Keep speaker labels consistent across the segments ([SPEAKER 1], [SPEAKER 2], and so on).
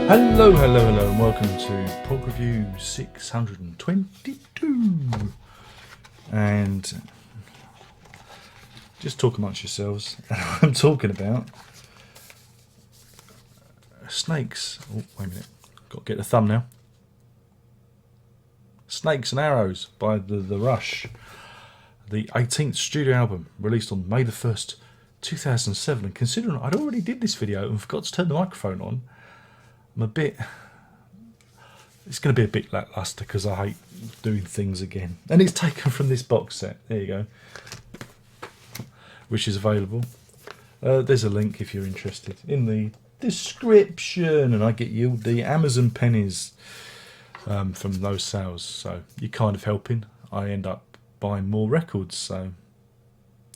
[SPEAKER 1] Hello, and welcome to Prog Review 622. And just talk amongst yourselves. I'm talking about Snakes. Oh, wait a minute. Got to get the thumbnail. Snakes and Arrows by the Rush. The 18th studio album, released on May the 1st, 2007. And considering I'd already did this video and forgot to turn the microphone on, it's going to be a bit lackluster because I hate doing things again. And it's taken from this box set. There you go. Which is available. There's a link if you're interested in the description. And I get you the Amazon pennies from those sales. So you're kind of helping. I end up buying more records. So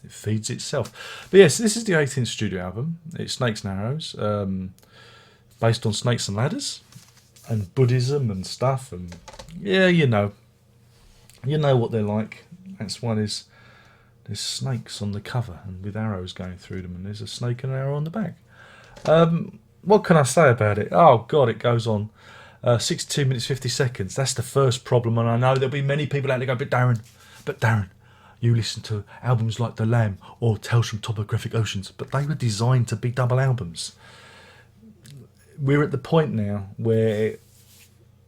[SPEAKER 1] it feeds itself. But yes, this is the 18th studio album. It's Snakes and Arrows. Based on snakes and ladders and Buddhism and stuff, and yeah, you know what they're like. That's why there's snakes on the cover and with arrows going through them, and there's a snake and an arrow on the back. What can I say about it? Oh God, it goes on 62 minutes 50 seconds. That's the first problem, and I know there'll be many people out there go, but Darren, you listen to albums like The Lamb or Tales from Topographic Oceans, but they were designed to be double albums. We're at the point now where,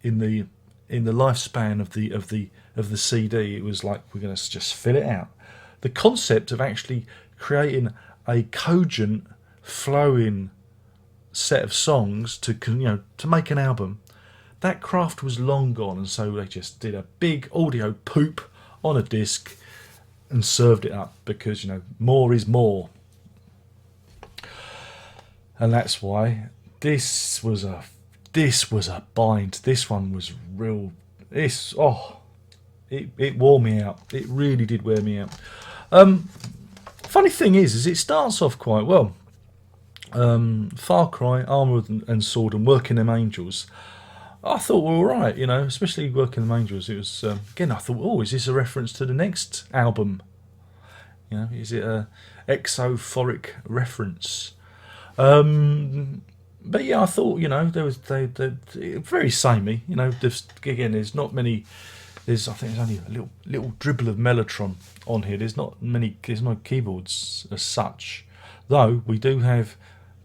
[SPEAKER 1] in the lifespan of the CD, it was like we're going to just fill it out. The concept of actually creating a cogent, flowing set of songs to make an album, that craft was long gone, and so they just did a big audio poop on a disc and served it up because more is more, and that's why. This was a bind. This one was real. It wore me out. It really did wear me out. Funny thing is it starts off quite well. Far Cry, Armour and Sword, and Working Them Angels, I thought were all right. Especially Working Them Angels. It was again. I thought, oh, is this a reference to the next album? Is it a exophoric reference? But yeah, I thought there was they very samey. There's not many. I think there's only a little dribble of Mellotron on here. There's no keyboards as such, though we do have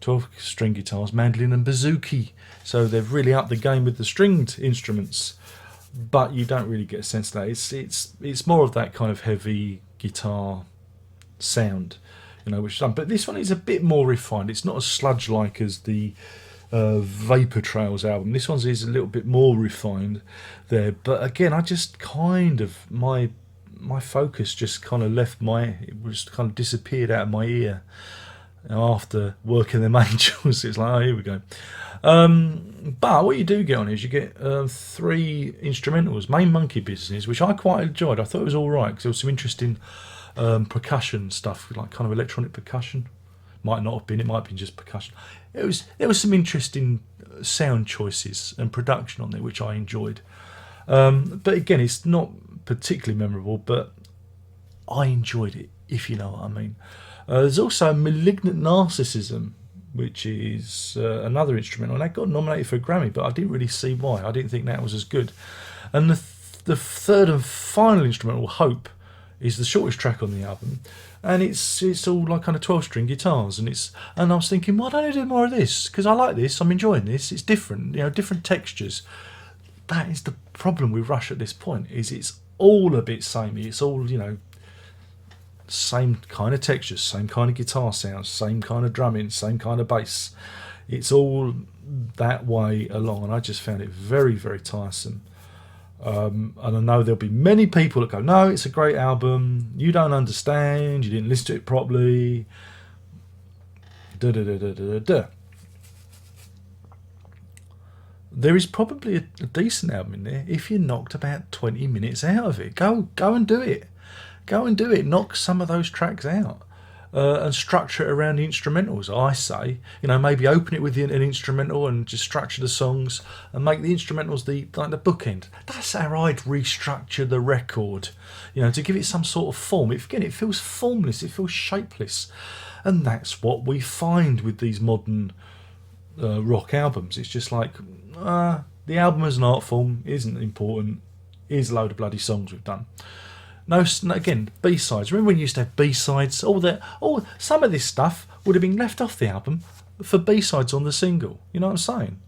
[SPEAKER 1] 12-string guitars, mandolin and bouzouki. So they've really upped the game with the stringed instruments. But you don't really get a sense of that. It's more of that kind of heavy guitar sound. Which is done. But this one is a bit more refined. It's not as sludge-like as the Vapor Trails album. This one is a little bit more refined there. But again, I just kind of my focus just kind of disappeared out of my ear after Working Them Angels. It's like, oh, here we go. But what you do get on is you get 3 instrumentals, Main Monkey Business, which I quite enjoyed. I thought it was all right because there was some interesting percussion stuff, like kind of electronic percussion. Might not have been. It might have been just percussion. There was some interesting sound choices and production on there, which I enjoyed. But again, it's not particularly memorable, but I enjoyed it, if you know what I mean. There's also Malignant Narcissism, which is another instrumental, and that got nominated for a Grammy, but I didn't really see why. I didn't think that was as good. And the third and final instrumental, Hope, is the shortest track on the album, and it's all like kind of 12-string guitars, and I was thinking, why don't I do more of this? Because I like this, I'm enjoying this. It's different, different textures. That is the problem with Rush at this point. Is it's all a bit samey. It's all same kind of textures, same kind of guitar sounds, same kind of drumming, same kind of bass. It's all that way along, and I just found it very, very tiresome. And I know there'll be many people that go, no, it's a great album, you don't understand, you didn't listen to it properly. There is probably a decent album in there if you knocked about 20 minutes out of it. Go and do it. Knock some of those tracks out. And structure it around the instrumentals, I say. Maybe open it with an instrumental and just structure the songs and make the instrumentals the bookend. That's how I'd restructure the record, to give it some sort of form. It feels formless, it feels shapeless. And that's what we find with these modern rock albums. It's just like the album as an art form isn't important. Here's a load of bloody songs we've done. No, again, B-sides. Remember when you used to have B-sides? Some of this stuff would have been left off the album for B-sides on the single. You know what I'm saying?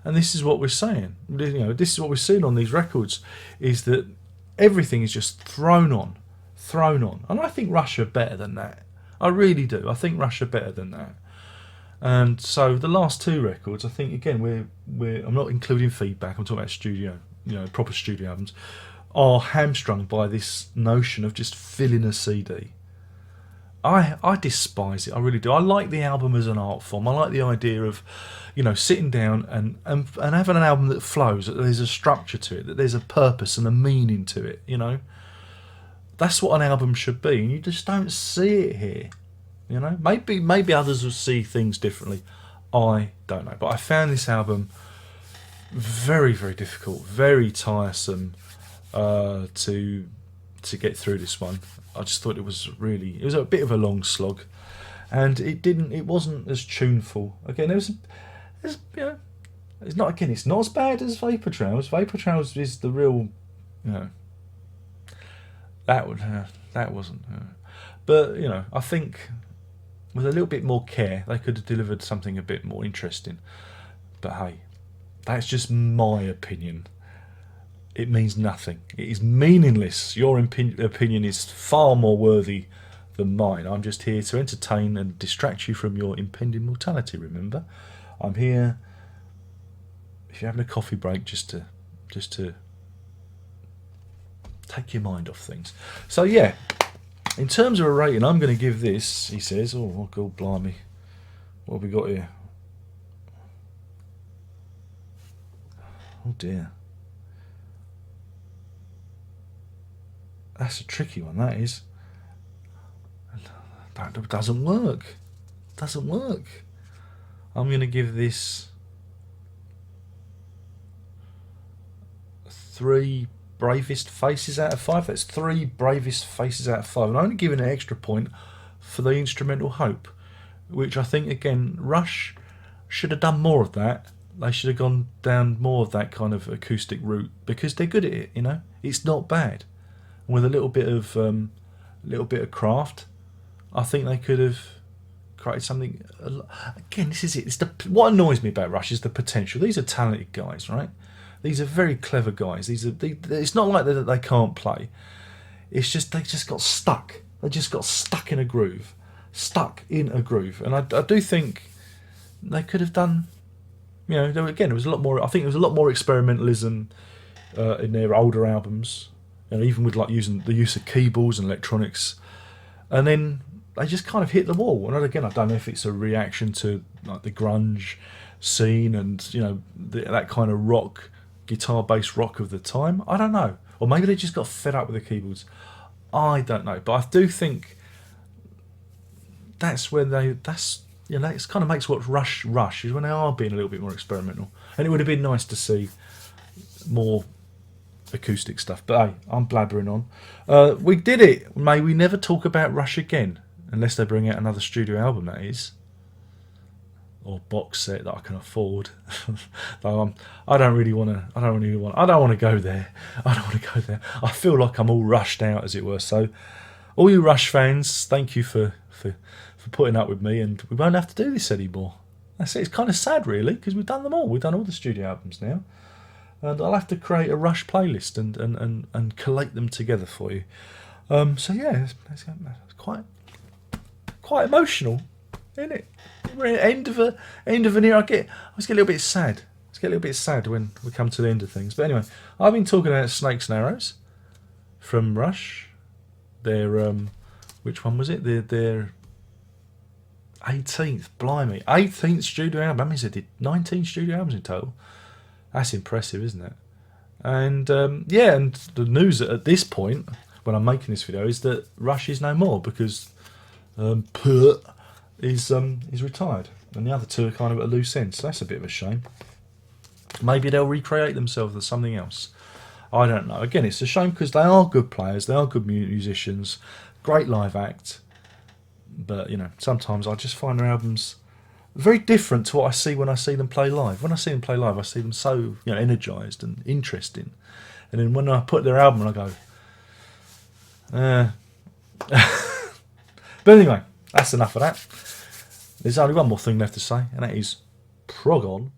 [SPEAKER 1] And this is what we're saying. This is what we're seeing on these records, is that everything is just thrown on. And I think Rush are better than that. I really do. I think Rush are better than that. And so the last two records, I think, again, I'm not including feedback. I'm talking about studio, proper studio albums, are hamstrung by this notion of just filling a CD. I despise it. I really do. I like the album as an art form. I like the idea of, sitting down and having an album that flows, that there's a structure to it, that there's a purpose and a meaning to it. That's what an album should be, and you just don't see it here. Maybe others will see things differently. I don't know, but I found this album very, very difficult, very tiresome to get through this one. I just thought it was a bit of a long slog, and it wasn't as tuneful. Again, it's not as bad as Vapor Trails. Vapor Trails is the real, that wasn't. But I think with a little bit more care, they could have delivered something a bit more interesting. But hey, that's just my opinion. It means nothing. It is meaningless. Your opinion is far more worthy than mine. I'm just here to entertain and distract you from your impending mortality, remember? I'm here, if you're having a coffee break, just to take your mind off things. So yeah, in terms of a rating, I'm going to give this, he says, oh God blimey, what have we got here? Oh dear. That's a tricky one, that is. That doesn't work. I'm going to give this 3 bravest faces out of 5. That's 3 bravest faces out of 5. And I'm only giving an extra point for the instrumental Hope, which I think, again, Rush should have done more of that. They should have gone down more of that kind of acoustic route, because they're good at it, It's not bad. With a little bit of craft, I think they could have created something. Again, this is it. What annoys me about Rush is the potential. These are talented guys, right? These are very clever guys. It's not like they can't play. It's just they just got stuck. They just got stuck in a groove, and I do think they could have done. Again, it was a lot more. I think there was a lot more experimentalism in their older albums. Even with using the use of keyboards and electronics, and then they just kind of hit the wall. And again, I don't know if it's a reaction to the grunge scene and that kind of rock, guitar-based rock of the time. I don't know, or maybe they just got fed up with the keyboards. I don't know, but I do think that's where that kind of makes what Rush is when they are being a little bit more experimental. And it would have been nice to see more acoustic stuff, but hey, I'm blabbering on. We did it. May we never talk about Rush again, unless they bring out another studio album, that is, or box set that I can afford. Though I don't want to go there. I feel like I'm all rushed out, as it were. So, all you Rush fans, thank you for putting up with me, and we won't have to do this anymore. That's it. It's kind of sad, really, because we've done them all. We've done all the studio albums now. And I'll have to create a Rush playlist and collate them together for you. So yeah, it's quite emotional, isn't it? We're at end of an era. I always get a little bit sad. When we come to the end of things. But anyway, I've been talking about Snakes and Arrows from Rush. Their which one was it? Their 18th, blimey, 18th studio album. That means they did 19 studio albums in total. That's impressive, isn't it? And and the news at this point, when I'm making this video, is that Rush is no more, because Pert is retired, and the other two are kind of at a loose end. So that's a bit of a shame. Maybe they'll recreate themselves as something else. I don't know. Again, it's a shame, because they are good players, they are good musicians, great live act. But sometimes I just find their albums very different to what I see when I see them play live. When I see them play live, I see them so energised and interesting, and then when I put their album, on, I go, But anyway, that's enough of that. There's only one more thing left to say, and that is prog on.